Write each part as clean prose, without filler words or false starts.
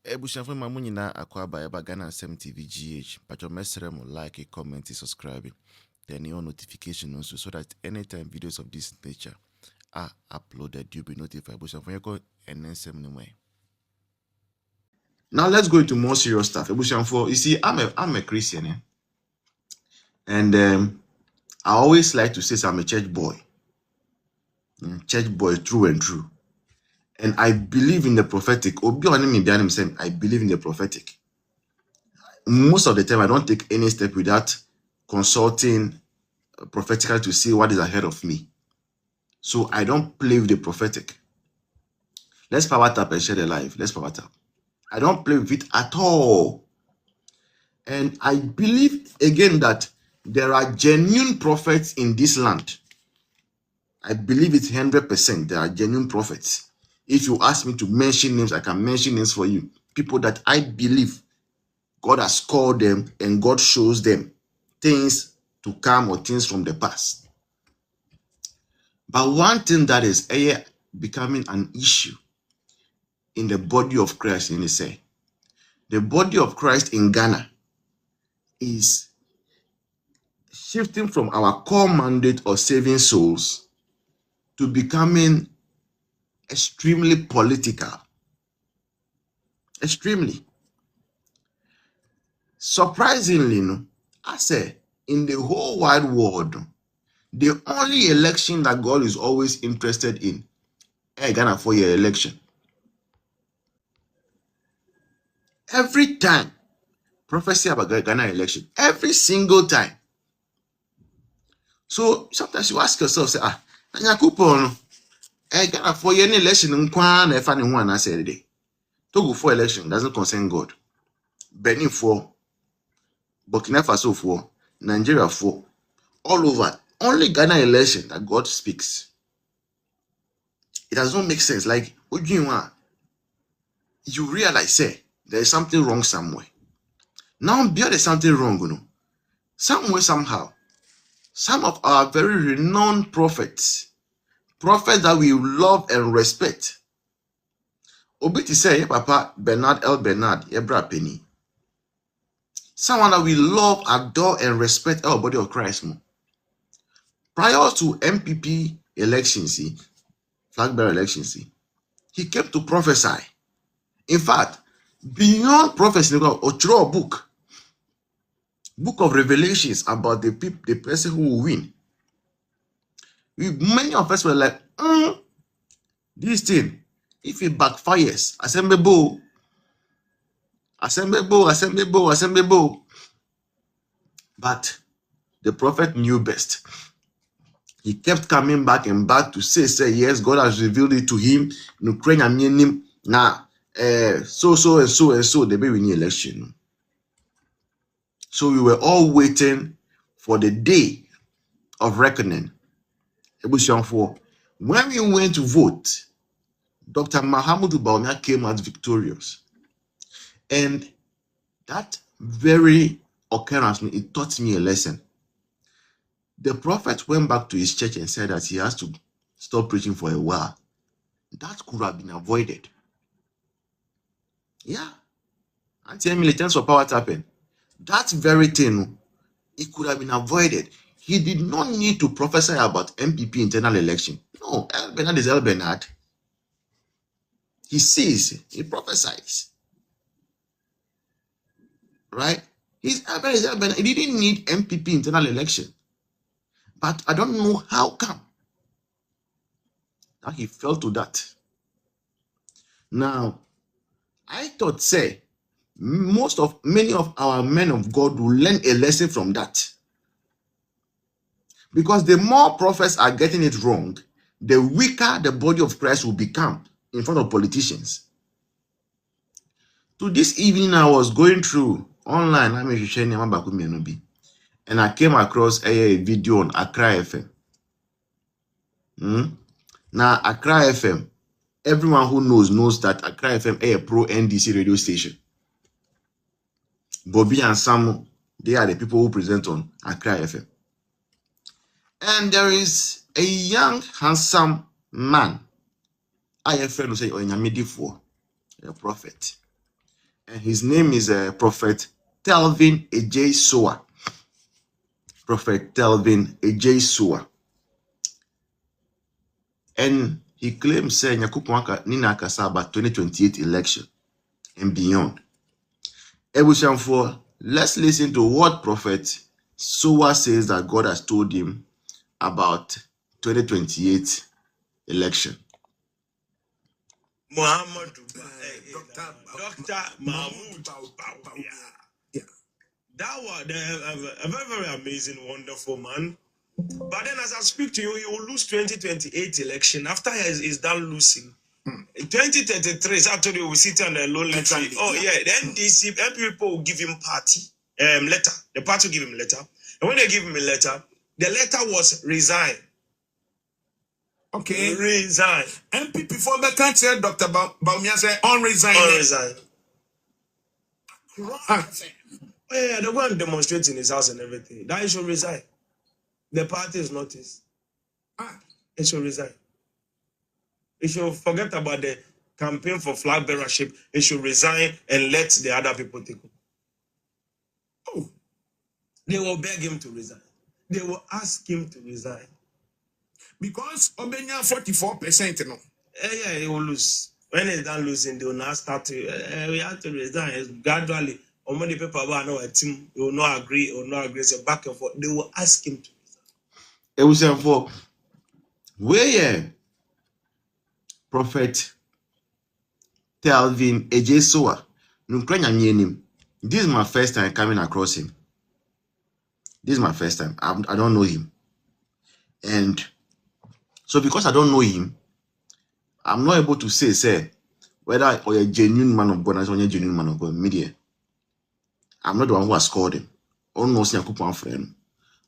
Ebusiafo ma munyina akwa ba Ghana Asem TV GH. But your message like, comment, subscribe, then your notification also so that anytime videos of this nature are uploaded, you'll be notified. Ebusiafo and then same way. Now let's go into more serious stuff. Ebusiafo, you see, I'm a Christian, and I always like to say I'm a church boy. Church boy, true and true. And I believe in the prophetic. I believe in the prophetic. Most of the time, I don't take any step without consulting prophetically to see what is ahead of me. So I don't play with the prophetic. Let's power tap and share the life. Let's power tap. I don't play with it at all. And I believe again that there are genuine prophets in this land. I believe it's 100%. There are genuine prophets. If you ask me to mention names, I can mention names for you. People that I believe God has called them and God shows them things to come or things from the past. But one thing that is becoming an issue in the body of Christ, the body of Christ in Ghana is shifting from our core mandate of saving souls to becoming extremely political. Extremely. Surprisingly, I say, in the whole wide world, the only election that God is always interested in is Ghana 4-year election. Every time, prophecy about Ghana election, every single time. So sometimes you ask yourself, say, Ghana 4-year election, Togo 4 election doesn't concern God. Benin 4, Burkina Faso 4, Nigeria 4, all over. Only Ghana election that God speaks. It does not make sense. Like, you realize, say, there is something wrong somewhere. Now, beyond there's something wrong, somewhere, somehow, some of our very renowned prophets that we love and respect, Obiti say, Papa Bernard L. Bernard, Ebra Penny. Someone that we love, adore, and respect our body of Christ. Prior to MPP elections, flag bearer elections, he came to prophesy. In fact, beyond prophecy, or draw a book of revelations about the person who will win. Many of us were like, this thing, if it backfires, assemble. But the prophet knew best. He kept coming back and back to say, yes, God has revealed it to him. Now, so, the baby in the election. So we were all waiting for the day of reckoning. When we went to vote, Dr. Bawumia came out victorious. And that very occurrence, it taught me a lesson. The prophet went back to his church and said that he has to stop preaching for a while. That could have been avoided. Yeah. Until militants of power happened. That very thing, it could have been avoided. He did not need to prophesy about MPP internal election. No, El Bernard is El Bernard. He sees, he prophesies. Right? He's El Bernard is El Bernard. He didn't need MPP internal election. But I don't know how come that he fell to that. Now, I thought, say, many of our men of God will learn a lesson from that. Because the more prophets are getting it wrong, the weaker the body of Christ will become in front of politicians. To this evening, I was going through online, and I came across a video on Accra FM. Now, Accra FM, everyone who knows that Accra FM is a pro-NDC radio station. Bobby and Sam, they are the people who present on Accra FM. And there is a young, handsome man, I have friend who say, a prophet. and his name is Prophet Telvin ɛxp0sed. Prophet Telvin ɛxp0sed. And he claims saying Nyakopon Nina Akasa about 2028 election and beyond. Let's listen to what Prophet Sowa says that God has told him about 2028 election. Dr. Mahmoud Bawumia. Yeah. That was a very, very amazing, wonderful man. But then as I speak to you, he will lose 2028 election. After he's done losing. 2033 is actually we will sit on a lonely tree. Oh yeah, then NDC people will give him party letter. The party will give him letter. And when they give him a letter, the letter was resign. Okay. Resign. MPP for the country, Dr. Bawumia said on resign. On resign. Right. Oh yeah, they go and demonstrate in his house and everything. That he should resign. The party is not his. He should resign. He should forget about the campaign for flag bearership. He should resign and let the other people take over. Oh. They will beg him to resign. They will ask him to resign. Because Obenya 44%, you know. Yeah, he will lose. When he's done losing, they will now start to we have to resign gradually. Or many people are not a team, they will not agree or not agree. So back and forth. They will ask him to resign. It was for where Prophet Telvin ɛxp0sed. This is my first time coming across him. This is my first time. I don't know him. And so because I don't know him, I'm not able to say whether or a genuine man of God or a genuine man of God. Media. I'm not the one who has called him. Almost a friend.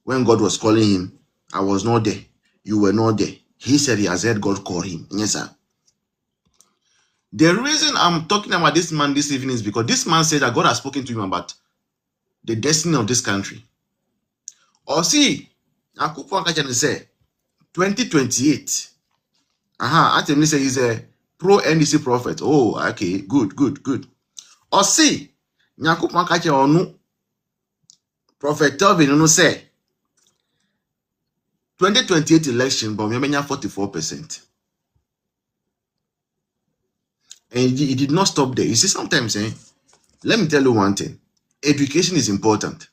When God was calling him, I was not there. You were not there. He said he has heard God call him. Yes, sir. The reason I'm talking about this man this evening is because this man said that God has spoken to him about the destiny of this country. Or see, Akupon Kachan say 2028. Actually say he's a pro NDC prophet. Oh, okay, good. Or see, Nyakupon Kachan onu Prophet Telvin no say 2028 election, but we 44%. And it did not stop there. You see, sometimes, let me tell you one thing. Education is important.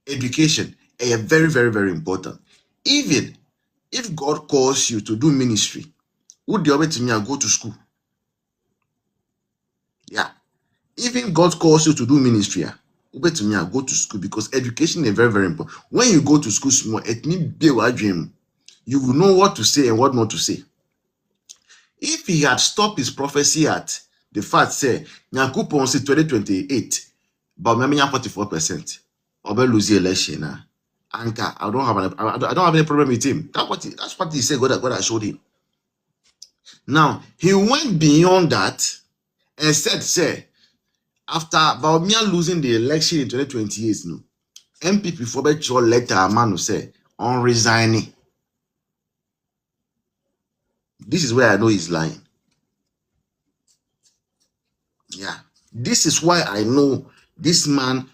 Education is very, very, very important. Even if God calls you to do ministry, would you go to school? Yeah. Even God calls you to do ministry, go to school because education is very, very important. When you go to school small, it means build a dream. You will know what to say and what not to say. If he had stopped his prophecy at the fact say Nyakupon say 2028, but maybe 44%, or be lose the election. Anka, I don't have any problem with him. That's what he said. God has showed him. Now he went beyond that and said, say, after Bawumia losing the election in 2028, no, MPP for your letter man say on resigning. This is where I know he's lying. Yeah, this is why I know this man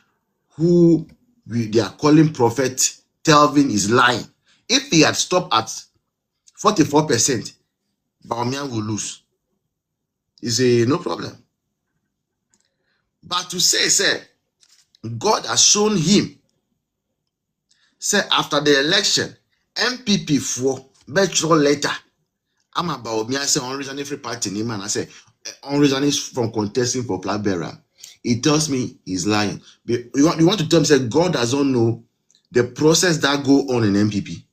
who they are calling Prophet Telvin is lying. If he had stopped at 44%, Bawumia will lose. Is a no problem. But to say, God has shown him, say after the election, MPP for better later. I'm about me. I say on reason every party name and I say on reason is from contesting for flag bearer. He tells me he's lying. But you want to tell me say God doesn't know the process that go on in MPP.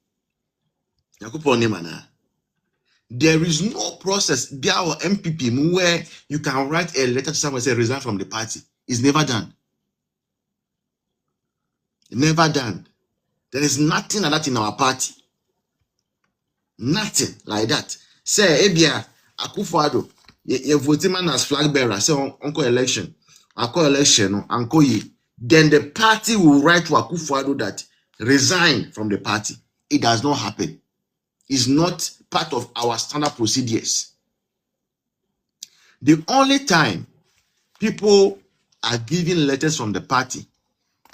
There is no process there or MPP where you can write a letter to someone and say resign from the party. It's never done. Never done. There is nothing like that in our party. Nothing like that. Say, Ebia, Akufo-Addo, you vote man as flag bearer. Say, uncle election, uncle ye. Then the party will write to Akufo-Addo that resign from the party. It does not happen. It's not part of our standard procedures. The only time people are giving letters from the party.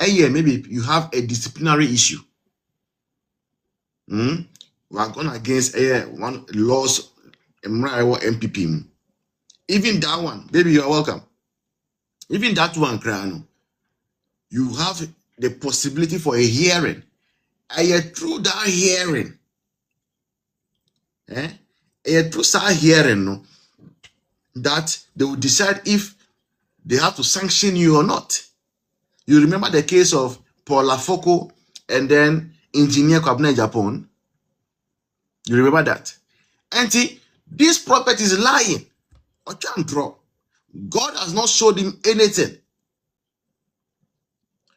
Yeah, maybe you have a disciplinary issue. We are going against one laws MPP. Even that one, baby, you are welcome. Even that one, Krano, you have the possibility for a hearing. Through that hearing, through that hearing, no, that they will decide if they have to sanction you or not. You remember the case of Paul Afoko and then Engineer Kwabena Japan? You remember that? And see, this prophet is lying. God has not showed him anything.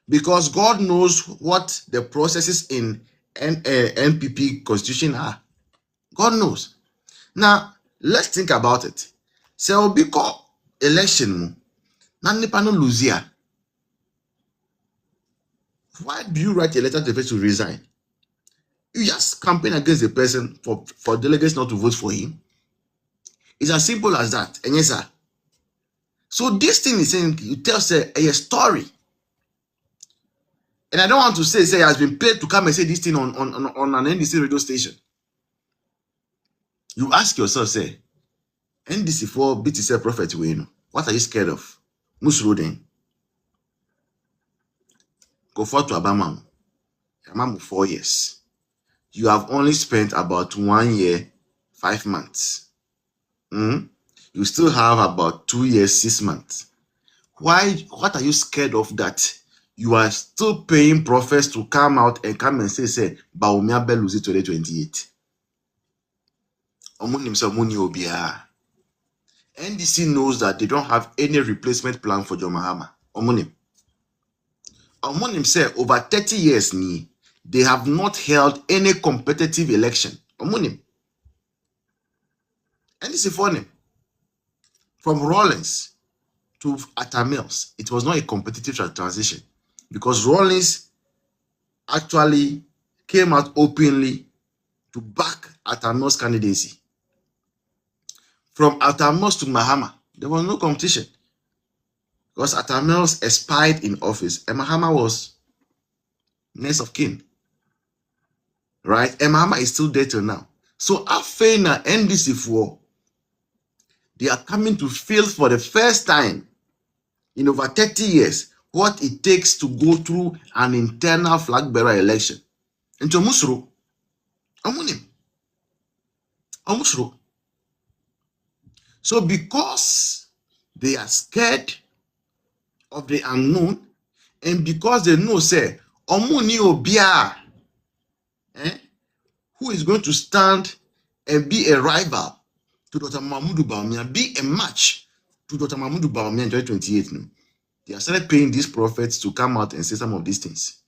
Because God knows what the processes in NPP constitution are. God knows. Now, let's think about it. So, because election, Luzia. Why do you write a letter to the person to resign? You just campaign against the person for delegates not to vote for him. It's as simple as that. And yes, sir. So this thing is saying, you tell a story. And I don't want to say he has been paid to come and say this thing on an NDC radio station. You ask yourself, say, NDC for BTC prophet way, what are you scared of? Musrodin. Go forward to Abamam. Abamam 4 years. You have only spent about 1 year, 5 months. You still have about 2 years, 6 months. Why? What are you scared of that? You are still paying prophets to come out and come and say, Bawumia lose it 2028. NDC knows that they don't have any replacement plan for John Mahama. Omonim say over 30 years they have not held any competitive election. Omonim. NDC for them. From Rawlings to Atamils, it was not a competitive transition because Rawlings actually came out openly to back Atamils' candidacy. From Atamils to Mahama, there was no competition because Atamils expired in office and Mahama was next of kin. Right? And Mahama is still there till now. So Afena NDC for they are coming to feel for the first time in over 30 years what it takes to go through an internal flag bearer election. Into Musro, Amunim. So because they are scared of the unknown, and because they know, say, Omuni Obia, who is going to stand and be a rival to Dr. Mahmoud Bawumia, be a match to Dr. Mahmoud Bawumia in 2028. No? They have started paying these prophets to come out and say some of these things.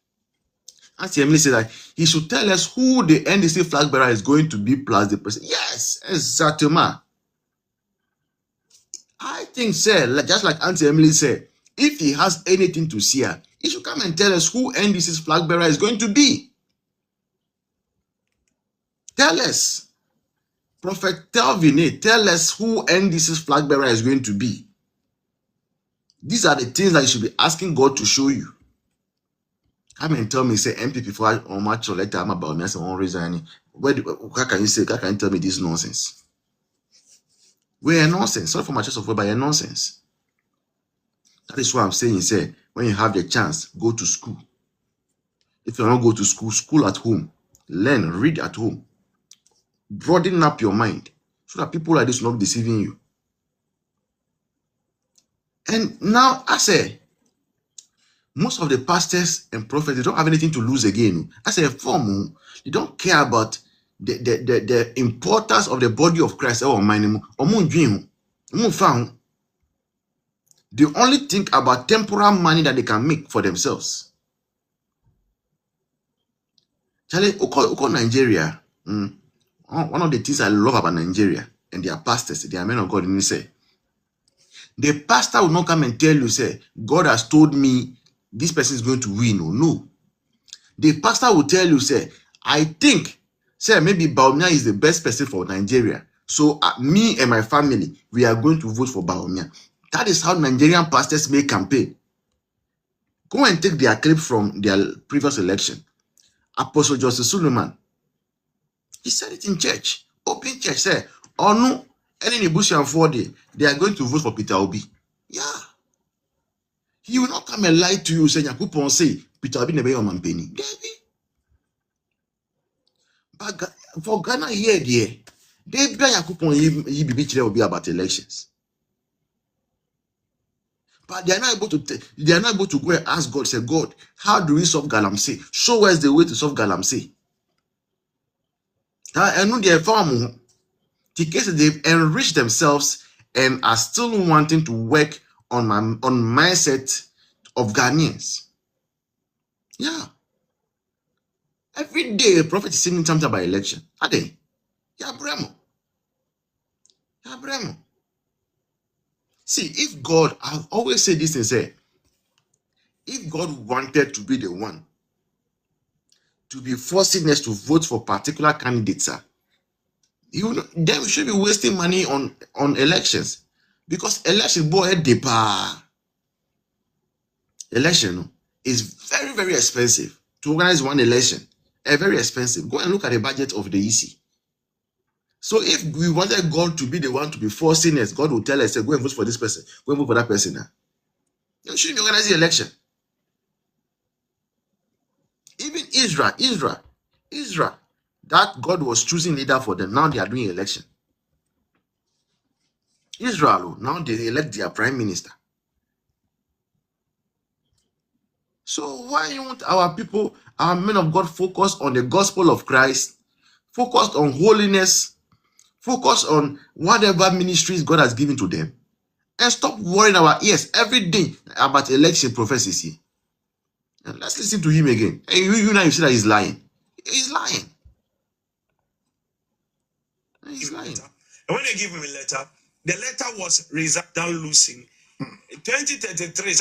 Auntie Emily said that he should tell us who the NDC flag bearer is going to be plus the person. Yes, exactly. I think, sir, just like Auntie Emily said, if he has anything to share, he should come and tell us who NDC's flag bearer is going to be. Tell us. Prophet Telvin, tell us who NDC's flag bearer is going to be. These are the things that you should be asking God to show you. Come and tell me, say, MPP for or match or letter about me, I say, one reason. How can you say, how can you tell me this nonsense? We're nonsense. Sorry for my choice of word, but you're nonsense. That is what I'm saying. Say, when you have the chance, go to school. If you don't go to school, school at home. Learn, read at home. Broaden up your mind so that people like this will not be deceiving you. And now, I say, most of the pastors and prophets, they don't have anything to lose again. As a form, they don't care about the importance of the body of Christ. They only think about temporal money that they can make for themselves. Charlie, Nigeria, one of the things I love about Nigeria and their pastors, their men of God, and say, the pastor will not come and tell you, say, God has told me this person is going to win or no. The pastor will tell you, say, I think, say, maybe Bawumia is the best person for Nigeria. So me and my family, we are going to vote for Bawumia. That is how Nigerian pastors make campaign. Go and take their clip from their previous election. Apostle Joseph Suleiman, he said it in church, open church, say, oh no, any Bush for they are going to vote for Peter Obi. Yeah. He will not come and lie to you, saying, Yakupon say, Peter Obi never your man penny. But for Ghana here, dear, they be Yakupon, he be will be about elections. But they are not able to go and ask God, say, God, how do we solve Galamsey? Show us the way to solve Galamsey. I know they are farm. The case they've enriched themselves and are still wanting to work on mindset of Ghanaians. Yeah. Every day a prophet is saying something about election. Are they? Yeah, Bremo. Yeah, Bremo. See, if God, I've always said this and say, if God wanted to be the one to be forcing us to vote for particular candidates, then we should be wasting money on elections. Because election, boy, election is very, very expensive. To organize one election, very expensive. Go and look at the budget of the EC. So if we wanted God to be the one to be forcing us, God will tell us, say, go and vote for this person, go and vote for that person. You shouldn't be organizing the election. Even Israel, that God was choosing leader for them. Now they are doing election. Israel, now they elect their prime minister. So why won't our people, our men of God, focus on the gospel of Christ, focus on holiness, focus on whatever ministries God has given to them, and stop worrying our ears every day about election prophecies here? And let's listen to him again. And you now you see that he's lying. He's lying. He's lying. And when they give him a letter, the letter was done losing. 2033,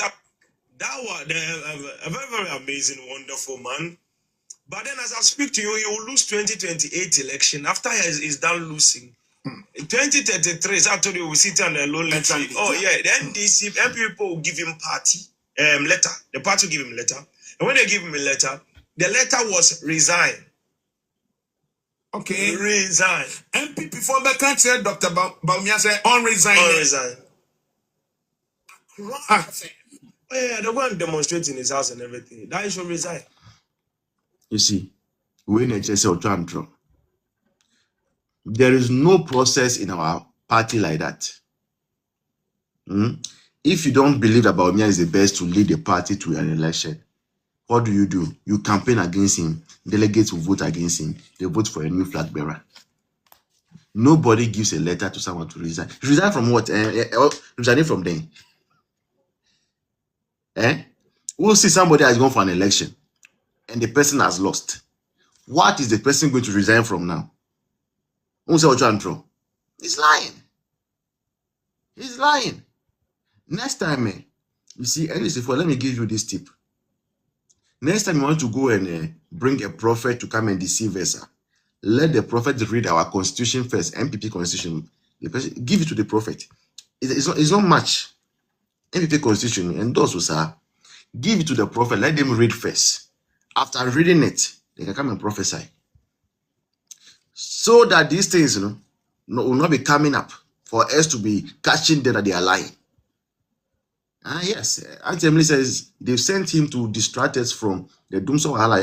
that was a very, very amazing, wonderful man. But then as I speak to you, he will lose 2028 election after he's done losing. In 2033, I told you we sit on a lonely tree. Oh yeah, the NDC people will give him party letter. The party will give him letter. And when they give him a letter, the letter was resign. Okay. Resign. MP before the country, Dr. Bawumia said on resign. On resign. Oh yeah, they go and demonstrate in his house and everything. That he should resign. You see, when there is no process in our party like that. If you don't believe that Bawumia is the best to lead the party to an election, what do? You campaign against him. Delegates will vote against him. They vote for a new flag bearer. Nobody gives a letter to someone to resign. Resign from what? Resigning from them. We'll see somebody has gone for an election and the person has lost. What is the person going to resign from now? We'll say what you're trying. He's lying. He's lying. Next time, you see, let me give you this tip. Next time you want to go and bring a prophet to come and deceive us, let the prophet read our constitution first, MPP constitution. Give it to the prophet. It's not much. MPP constitution, and those who are, give it to the prophet. Let them read first. After reading it, they can come and prophesy. So that these things, will not be coming up for us to be catching them that they are lying. Yes, Auntie Emily says they've sent him to distract us from the dooms of Allah.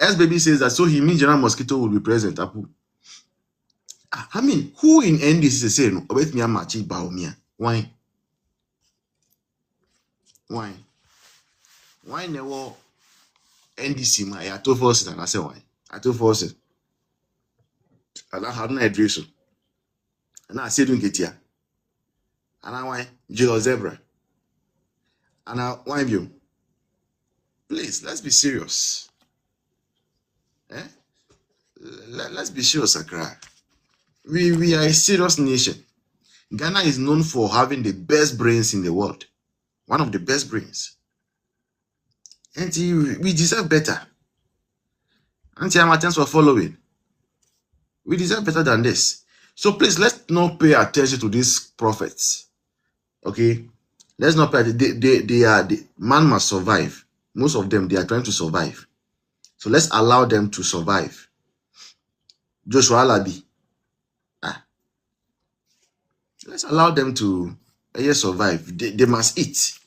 S-Baby says that so he means General Mosquito will be present. I mean, who in NDC is saying, "Wait me, I'm matching Bawumia"? Why? Why never NDC? I told forces and I said why? I told forces. And I had no address. And I said, don't get here. And I why Jill Zebra. And I why you? Please, let's be serious. Let's be serious, Accra. We are a serious nation. Ghana is known for having the best brains in the world. One of the best brains. And we deserve better. Auntie, thanks for following. We deserve better than this. So please, let's not pay attention to these prophets. Okay, let's not play. Man must survive. Most of them, they are trying to survive. So let's allow them to survive. Joshua Alabi. Let's allow them to survive. They must eat.